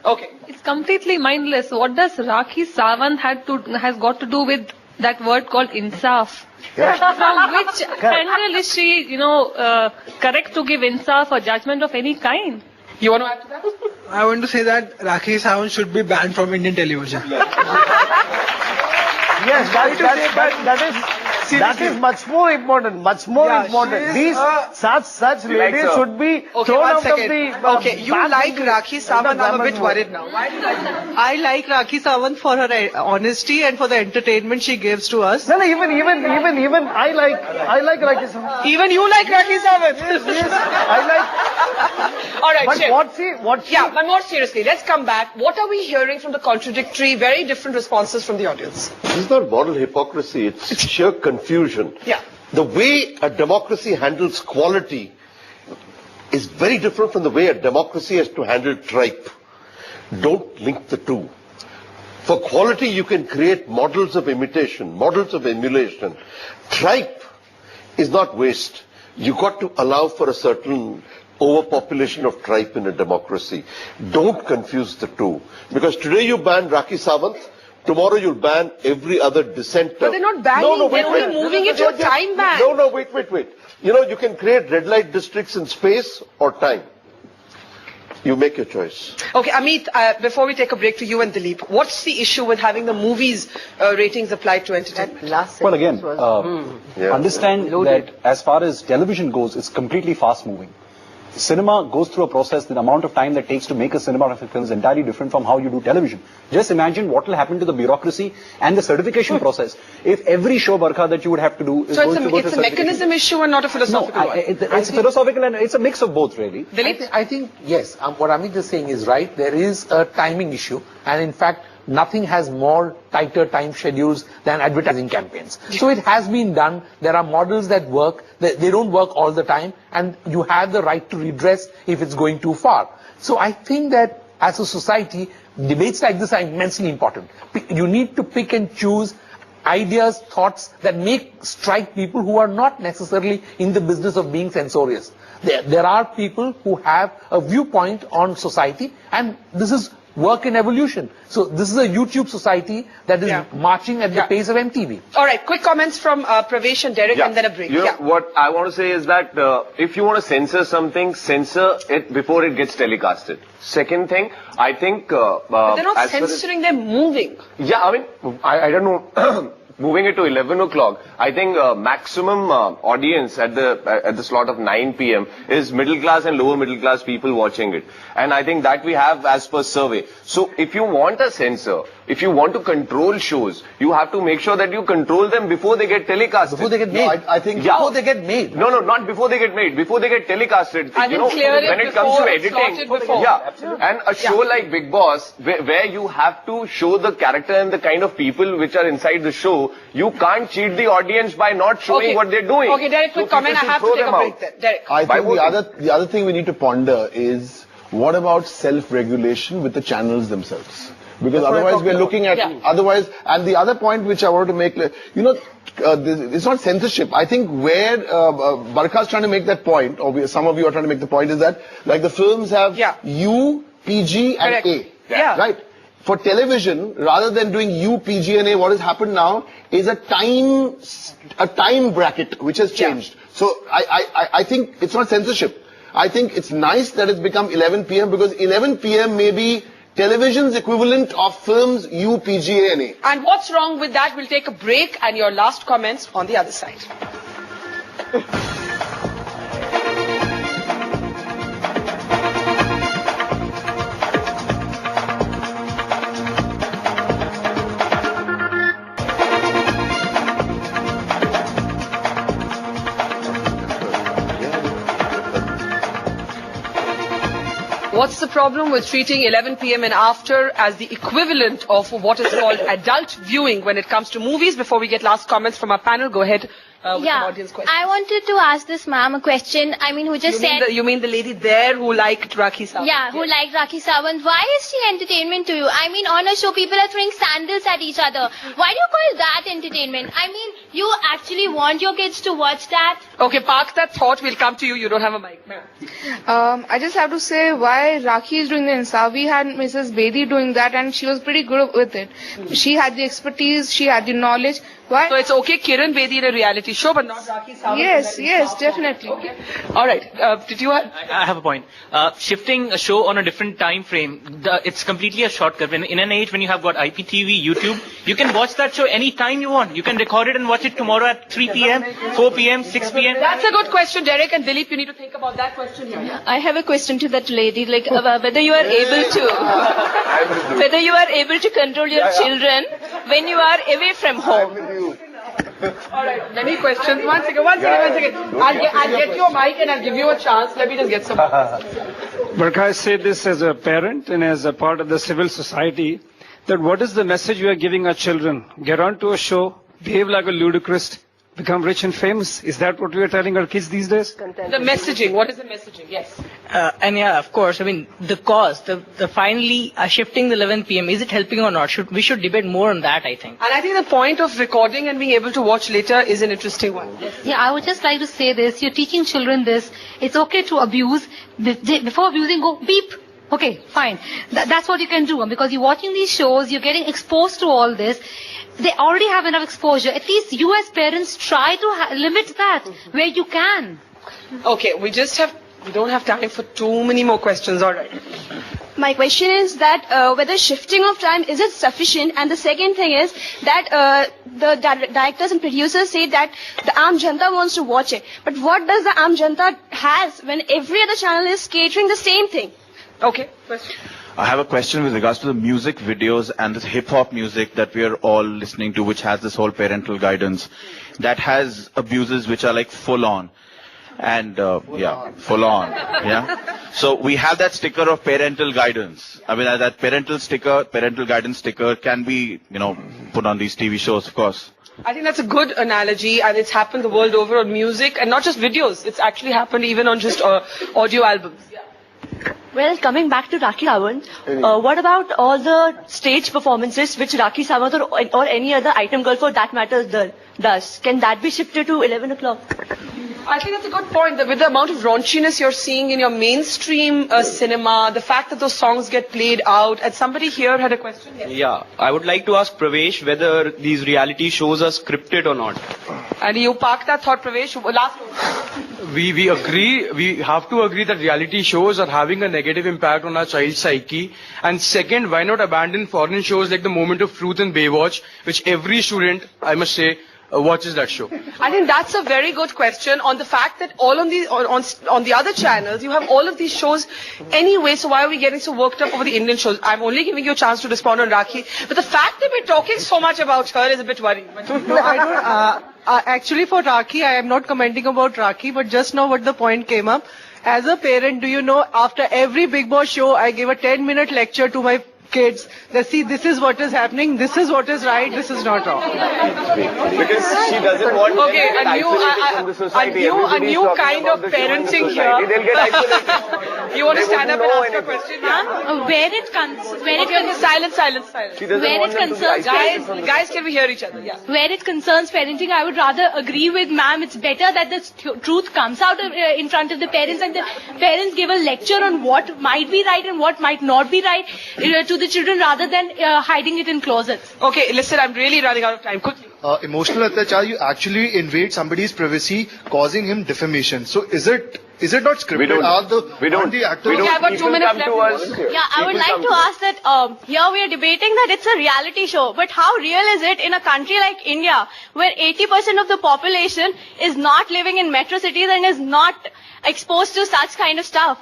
Okay. It's completely mindless. What does Rakhi Sawant has got to do with that word called insaf? From which angle is she, correct to give insaf or judgment of any kind? You want to add to that? I want to say that Rakhi Sawant should be banned from Indian television. Yes, that is much more important. Much more important. These such ladies should be thrown out of the. Okay, you like Rakhi Sawant. I'm a bit worried now. Why do you like that? I like Rakhi Sawant for her honesty and for the entertainment she gives to us. No, even I like Rakhi Sawant. Even you like Rakhi Sawant? Yes, I like. All right, but Shiv. what she? Yeah, but more seriously, let's come back. What are we hearing from the contradictory, very different responses from the audience? This is not moral hypocrisy, it's sheer confusion. Yeah. The way a democracy handles quality is very different from the way a democracy has to handle tripe. Don't link the two. For quality, you can create models of imitation, models of emulation. Tripe is not waste. You got to allow for a certain overpopulation of tripe in a democracy. Don't confuse the two. Because today you ban Rakhi Sawant, tomorrow you'll ban every other dissenter. But they're not banning, they're only moving it to a time ban. No, wait. You can create red light districts in space or time. You make your choice. Okay, Amit, before we take a break to you and Dilip, what's the issue with having the movies ratings applied to entertainment? Well, again, understand that as far as television goes, it's completely fast moving. Cinema goes through a process. The amount of time that takes to make a cinematographic film is entirely different from how you do television. Just imagine what will happen to the bureaucracy and the certification process if every show Barkha that you would have to do is going to go to it's a mechanism issue and not a philosophical one. It's philosophical and it's a mix of both, really. I think yes, what Amit is saying is right. There is a timing issue, and in fact, nothing has more tighter time schedules than advertising campaigns. So it has been done. There are models that work. They don't work all the time, and you have the right to redress if it's going too far. So I think that as a society, debates like this are immensely important. You need to pick and choose ideas, thoughts that strike people who are not necessarily in the business of being censorious. There are people who have a viewpoint on society, and this is work in evolution. So this is a YouTube society that is marching at the pace of MTV. All right, quick comments from Pravesh and Derek and then a break. What I want to say is that if you want to censor something, censor it before it gets telecasted. Second thing, I think... but they're not censoring, they're moving. Yeah, I mean, I don't know... Moving it to 11 o'clock, I think maximum audience at the slot of 9 p.m. is middle class and lower middle class people watching it. And I think that we have as per survey. So if you want a censor, if you want to control shows, you have to make sure that you control them before they get telecasted. Before they get made. No, I think before they get made. No, not before they get made. Before they get telecasted. When it comes to editing. And a show like Big Boss, where you have to show the character and the kind of people which are inside the show, you can't cheat the audience by not showing what they're doing. Okay, Derek, quick comment. I have to take a break there. Derek. I think the other thing we need to ponder is what about self-regulation with the channels themselves? Because otherwise we're looking at, and the other point which I wanted to make, it's not censorship. I think where Barkha's trying to make that point, or some of you are trying to make the point, is that like the films have U, PG and A. Right? For television, rather than doing U, PG and A, what has happened now is a time bracket which has changed. So I think it's not censorship. I think it's nice that it's become 11 p.m. because 11 p.m. may be television's equivalent of films U, PG and A. And what's wrong with that? We'll take a break and your last comments on the other side. What's the problem with treating 11 p.m. and after as the equivalent of what is called adult viewing when it comes to movies? Before we get last comments from our panel, go ahead, with an audience question. I wanted to ask this ma'am a question. I mean, who just You mean the lady there who liked Rakhi Sawant? Yeah, who liked Rakhi Sawant. Why is she entertainment to you? I mean, on a show, people are throwing sandals at each other. Why do you call that entertainment? I mean, you actually want your kids to watch that? Okay, park that thought. We'll come to you. You don't have a mic. I just have to say why Rakhi is doing the Insaf. We had Mrs. Bedi doing that and she was pretty good with it. She had the expertise, she had the knowledge. Why? So it's okay, Kiran Bedi in a reality show, but not Rakhi Sawant. Yes, definitely. Okay. All right. Did you have? I have a point. Shifting a show on a different time frame, it's completely a shortcut. In an age when you have got IPTV, YouTube, you can watch that show any time you want. You can record it and watch it tomorrow at 3 p.m., 4 p.m., 6 p.m. That's a good question, Derek and Dilip. You need to think about that question here. I have a question to that lady, like whether you are able to control your children when you are away from home. All right, many questions. One second. I'll get you a mic and I'll give you a chance. Let me just get some. But I say this as a parent and as a part of the civil society, that what is the message we are giving our children? Get onto a show, behave like a ludicrous, become rich and famous. Is that what we are telling our kids these days? The messaging. What is the messaging? Yes. And yeah, of course. I mean, the cause, the finally shifting the 11 p.m. Is it helping or not? We should debate more on that, I think. And I think the point of recording and being able to watch later is an interesting one. Yeah, I would just like to say this. You're teaching children this. It's okay to abuse. Before abusing, go beep. Okay, fine. That's what you can do. Because you're watching these shows, you're getting exposed to all this. They already have enough exposure. At least you as parents try to limit that where you can. Okay, we don't have time for too many more questions. All right. My question is that whether shifting of time, is it sufficient? And the second thing is that the directors and producers say that the Aam Janta wants to watch it. But what does the Aam Janta has when every other channel is catering the same thing? Okay, question. I have a question with regards to the music videos and this hip-hop music that we are all listening to, which has this whole parental guidance, that has abuses which are like full on. And, full on. Yeah. So we have that sticker of parental guidance. I mean, that parental guidance sticker can be, put on these TV shows, of course. I think that's a good analogy, and it's happened the world over on music, and not just videos. It's actually happened even on just audio albums. Yeah. Well, coming back to Rakhi Sawant, what about all the stage performances which Rakhi Sawant or any other item girl for that matter does? Can that be shifted to 11 o'clock? I think that's a good point. With the amount of raunchiness you're seeing in your mainstream cinema, the fact that those songs get played out, and somebody here had a question. Yes. Yeah, I would like to ask Pravesh whether these reality shows are scripted or not. And you park that thought, Pravesh. Last one. We agree, we have to agree that reality shows are having a negative impact on our child's psyche. And second, why not abandon foreign shows like The Moment of Truth and Baywatch, which every student, I must say, watches that show? I think that's a very good question on the fact that all on the other channels you have all of these shows anyway, so why are we getting so worked up over the Indian shows? I'm only giving you a chance to respond on Rakhi, but the fact that we're talking so much about her is a bit worrying. No, I don't. Actually, for Rakhi, I am not commenting about Rakhi, but just now what the point came up. As a parent, do you know, after every Big Boss show, I give a 10-minute lecture to my kids that see, this is what is happening, this is what is right, this is not wrong. Because she doesn't want okay, to get isolated from the society. A new kind of parenting here. They'll get isolated. You want to stand up and ask a question? Guys, can we hear each other? Yeah. Where it concerns parenting, I would rather agree with ma'am. It's better that the truth comes out in front of the parents and the parents give a lecture on what might be right and what might not be right to the children rather than hiding it in closets. Okay, listen, I'm really running out of time. Quickly. Emotional attachment, you actually invade somebody's privacy, causing him defamation. So is it not scripted? We don't. have 2 minutes left. Yeah, I would like to ask that here we are debating that it's a reality show, but how real is it in a country like India, where 80% of the population is not living in metro cities and is not exposed to such kind of stuff?